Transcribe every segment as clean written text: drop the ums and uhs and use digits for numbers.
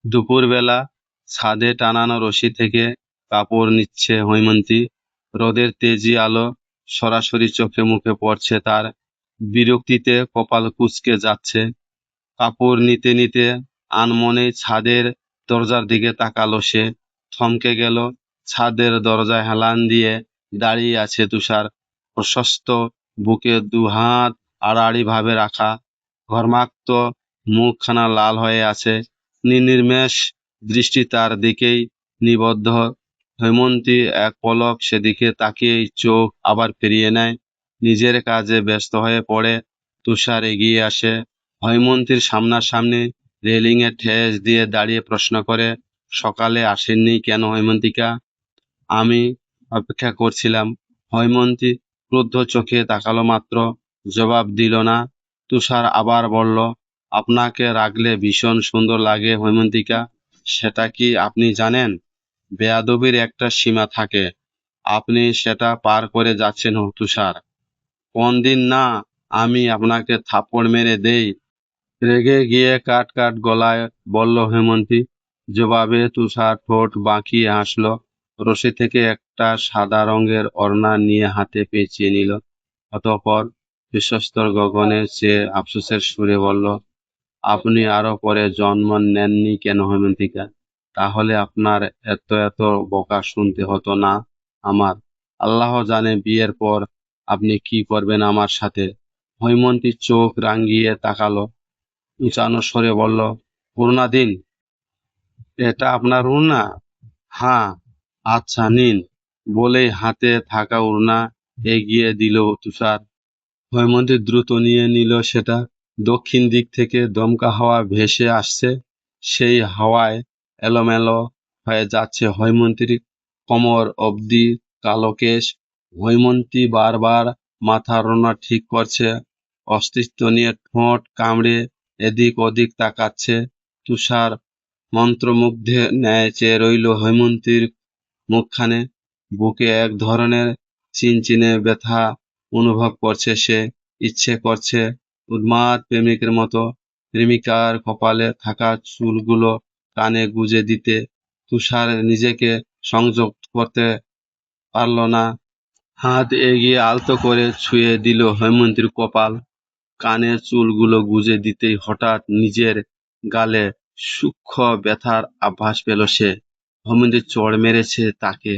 দুপুরবেলা ছাদে টানানো রশি থেকে কাপড় নিচ্ছে হৈমন্তী। রোদের তেজি আলো সরাসরি চোখে মুখে পড়ছে তার। বিরক্তিতে কপাল কুঁচকে যাচ্ছে। কাপড় নিতে নিতে আনমনেই ছাদের দরজার দিকে তাকালো সে। থমকে গেল। ছাদের দরজায় হেলান দিয়ে দাঁড়িয়ে আছে তুষার। প্রশস্ত বুকে দুহাত আড়াআড়ি ভাবে রাখা, ঘর্মাক্ত মুখখানা লাল হয়ে আছে। নির্নিমেষ দৃষ্টি তার দিকেই নিবদ্ধ। হৈমন্তী এক পলক সেদিকে তাকিয়েই চোখ আবার ফিরিয়ে নেয়। নিজের কাজে ব্যস্ত হয়ে পড়ে। তুষার এগিয়ে আসে। হৈমন্তীর সামনাসামনি রেলিংয়ে ঠেস দিয়ে দাঁড়িয়ে প্রশ্ন করে, সকালে আসেননি কেন হৈমন্তিকা? আমি অপেক্ষা করছিলাম। হৈমন্তী ক্রুদ্ধ চোখে তাকালো মাত্র, জবাব দিল না। তুষার আবার বলল, আপনাকে রাখলে ভীষণ সুন্দর লাগে হৈমন্তিকা। সেটা কি আপনি জানেন? বেয়াদবির একটা সীমা থাকে। আপনি সেটা পার করে যাচ্ছেন তুষার। কোন দিন না আমি আপনাকে থাপ্পড় মেরে দেই। রেগে গিয়ে কাট কাট গলায় বলল হেমন্তী। জবাবে তুষার ঠোঁট বাঁকিয়ে হাসল। রশি থেকে একটা সাদা রঙের ওড়না নিয়ে হাতে পেঁচিয়ে নিল। অতঃপর বিশ্বস্ত গগনে চেয়ে আফসোসের সুরে বলল, আপনি আরো পরে জন্ম নেননি কেন হেমন্তিকা? তাহলে আপনার এত এত বকা শুনতে হতো না আমার। আল্লাহ জানে বিয়ের পর আপনি কি করবেন আমার সাথে। হৈমন্তী চোখ রাঙিয়ে তাকালো। উঁচানো স্বরে বলল, ওড়না দিন। এটা আপনার ওড়না? হ্যাঁ। আচ্ছা নিন। বলেই হাতে থাকা ওড়না এগিয়ে দিল তুষার। হৈমন্তী দ্রুত নিয়ে নিল সেটা। দক্ষিণ দিক থেকে দমকা হাওয়া ভেসে আসছে। সেই হাওয়ায় এলোমেলো হয়ে যাচ্ছে হৈমন্তীর কোমর অবধি কালো কেশ। হৈমন্তী বারবার মাথার ওড়না ঠিক করছে। অস্তিত্ব নিয়ে ঠোঁট কামড়ে এদিক ওদিক তাকাচ্ছে। তুষার মন্ত্রমুগ্ধে ন্যায় চেয়ে রইল হৈমন্তীর মুখখানে। বুকে এক ধরনের চিনচিনে ব্যথা অনুভব করছে সে। ইচ্ছে করছে উন্মাদ প্রেমিকের মতো প্রেমিকার কপালে থাকা চুলগুলো কানে গুজে দিতে। তুষার নিজেকে সংযত করতে পারল না। হাত এগিয়ে আলতো করে ছুঁয়ে দিল হৈমন্তীর কপাল। কানের চুলগুলো গুজে দিতেই হঠাৎ নিজের গালে সূক্ষ্ম ব্যথার আভাস পেল সে। হৈমন্তী চড় মেরেছে তাকে।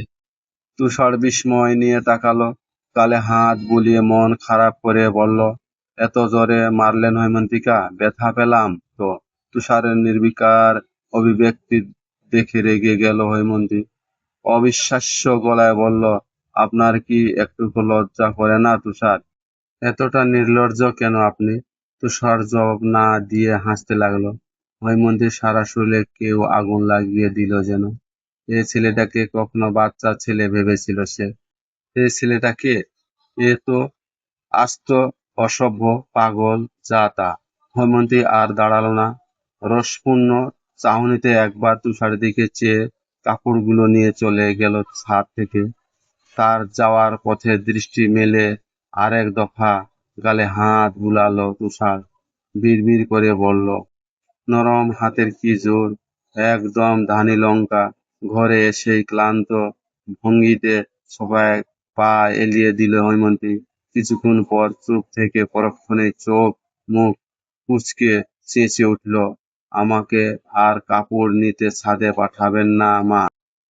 তুষার বিস্ময় নিয়ে তাকালো। গালে হাত বুলিয়ে মন খারাপ করে বলল, এত জোরে মারলেন হৈমন্তিকা? ব্যথা পেলাম তো। তুষারের নির্বিকার অভিব্যক্তি দেখে রেগে গেল হৈমন্তী। অবিশ্বাস্য গলায় বলল, আপনার কি একটুকু লজ্জা করে না তুষার? এতটা নির্লজ্জ কেন আপনি? তুষার জবাব না দিয়ে হাসতে লাগলো। হৈমন্তীর সারা শরীরে কেউ আগুন লাগিয়ে দিল যেন। এ ছেলেটাকে কখনো বাচ্চা ছেলে ভেবেছিল সে। এ ছেলেটা কে? এ তো আস্ত অসভ্য, পাগল, যা তা। হৈমন্তী আর দাঁড়ালো না। রসপূর্ণ চাহনিতে একবার তুষারের দিকে চেয়ে কাপড়গুলো নিয়ে চলে গেল ছাদ থেকে। তার যাওয়ার পথে দৃষ্টি মেলে আরেক দফা। গালে হাত বুলালো তুষার। বিড়বিড় করে বলল, নরম হাতের কি জোর, একদম ধানি লঙ্কা। ঘরে এসেই ক্লান্ত ভঙ্গিতে সোফায় পা এলিয়ে দিল হৈমন্তী। কিছুক্ষণ পর চুপ থেকে পরক্ষণে চোখ মুখ কুঁচকে চেঁচিয়ে উঠল, আমাকে আর কাপড় নিতে ছাদে পাঠাবেন না মা?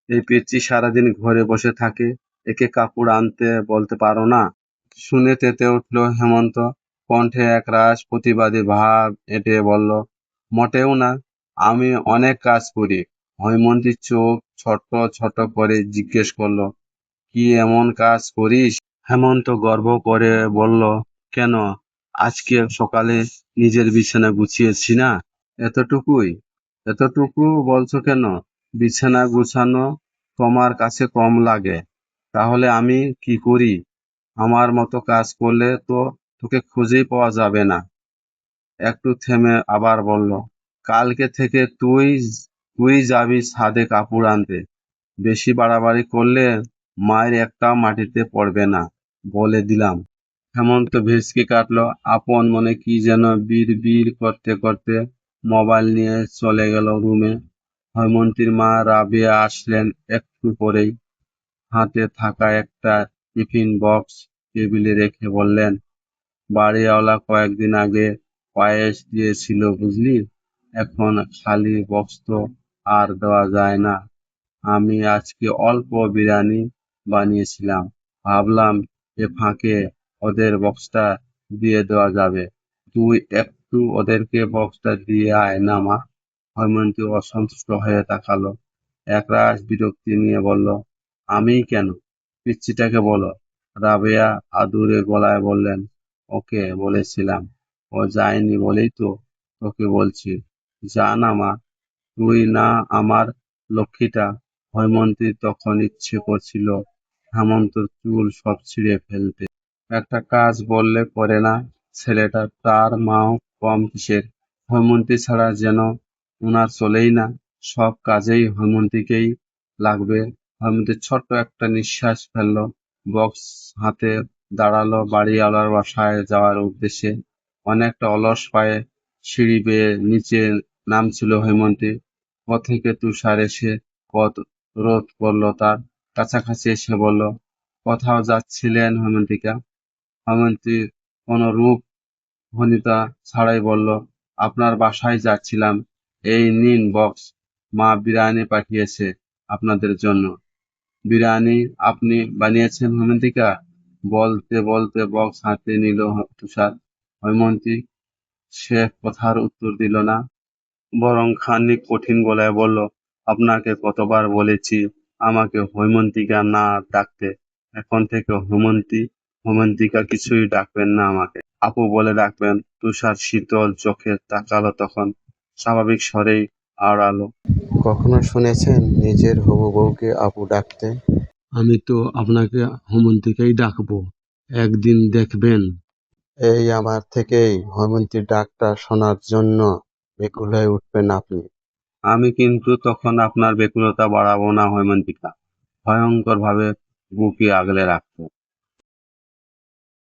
এই পিচ্চি সারাদিন ঘরে বসে থাকে, একে কাপড় আনতে বলতে পারো না? শুনে তেতে উঠল হেমন্ত। কণ্ঠে একরাশ প্রতিবাদী ভাব এঁটে বলল, মোটেও না। আমি অনেক কাজ করি। হৈমন্তীর চোখ ছোট ছোট করে জিজ্ঞেস করল, কি এমন কাজ করিস? হেমন্ত গর্ব করে বলল, কেন, আজকে সকালে নিজের বিছানা গুছিয়েছি না? এতটুকুই? এতটুকু বলছো কেন? বিছানা গুছানো তোমার কাছে কম লাগে? তাহলে আমি কি করি? আমার মতো কাজ করলে তো তোকে খুঁজেই পাওয়া যাবে না। একটু থেমে আবার বলল, কালকে থেকে তুই তুই যাবি ছাদে কাপড় আনতে। বেশি বাড়াবাড়ি করলে মায়ের একটাও মাটিতে পড়বে না, বলে দিলাম। হেমন্ত ভেসকে কাটলো। আপন মনে কি যেন বিড় বিড় করতে করতে মোবাইল নিয়ে চলে গেল রুমে। হৈমন্তীর মা রাবেয়া আসলেন একটু পরেই। হাতে থাকা একটা টিফিন বক্স টেবিলে রেখে বললেন, বাড়িওয়ালা কয়েকদিন আগে পায়েস দিয়েছিল বুঝলি, এখন খালি বক্স তো আর দেওয়া যায় না। আমি আজকে অল্প বিরিয়ানি বানিয়েছিলাম, ভাবলাম এ ফাঁকে ওদের বক্সটা দিয়ে দেওয়া যাবে। তুই একটু ওদেরকে বক্সটা দিয়ে আয় না মা। হৈমন্তী অসন্তুষ্ট হয়ে তাকালো, একরাশ বিরক্তি নিয়ে বলল, আমিই কেন, পিচ্চিটাকে বলো। রাবেয়া আদুরে গলায় বললেন, ওকে বলেছিলাম, ও যায়নি বলেই তো তোকে বলছি, যা না মা, তুই না আমার লক্ষ্মীটা। হৈমন্তীর তখন ইচ্ছে করছিল হেমন্তর চুল সব ছিঁড়ে ফেলতে। একটা কাজ বললে করে না, ছেলেটা তার মাও কম কিসের। হৈমন্তী ছাড়া যেন ওনার চলেই না, সব কাজেই হৈমন্তীকেই লাগবে। হৈমন্তী ছোট্ট একটা নিঃশ্বাস ফেললো, বক্স হাতে দাঁড়ালো বাড়িওয়ালার বাসায় যাওয়ার উদ্দেশ্যে। অনেকটা অলস পায়ে সিঁড়ি বেয়ে নিচে নামছিল হৈমন্তী। থেকে তুষার এসে পথ রোধ করলো তার। কাছাকাছি এসে বলল, কোথাও যাচ্ছিলেন হৈমন্তিকা? হৈমন্তী কোনো রূপ ভনিতা ছাড়াই বলল, আপনার বাসায় যাচ্ছিলাম। এই নিন বক্স, মা বিরিয়ানি পাঠিয়েছে আপনাদের জন্য। বিরিয়ানি আপনি বানিয়েছেন হৈমন্তিকা? বলতে বলতে বক্স হাতে নিল তুষার। হৈমন্তী সে কথার উত্তর দিল না, বরং খানিক কঠিন গলায় বলল, আপনাকে কতবার বলেছি আমাকে হৈমন্তিকা না ডাকতে। এখন থেকে হৈমন্তিকা কিছুই ডাকবেন না, আমাকে আপু বলে ডাকবেন। তুষার শীতল চোখে তাকালো তখন, স্বাভাবিক স্বরেই আওড়ালো, কখনো শুনেছেন নিজের হবু বউকে আপু ডাকতে? আমি তো আপনাকে হৈমন্তিকাই ডাকবো, একদিন দেখবেন। এই আমার থেকেই হৈমন্তীর ডাকটা শোনার জন্য বেকুল হয়ে উঠবেন আপনি। আমি কিন্তু তখন আপনার বেকুলতা বাড়াবো না হৈমন্তিকা, ভয়ঙ্কর ভাবে বুকে আগলে রাখতো।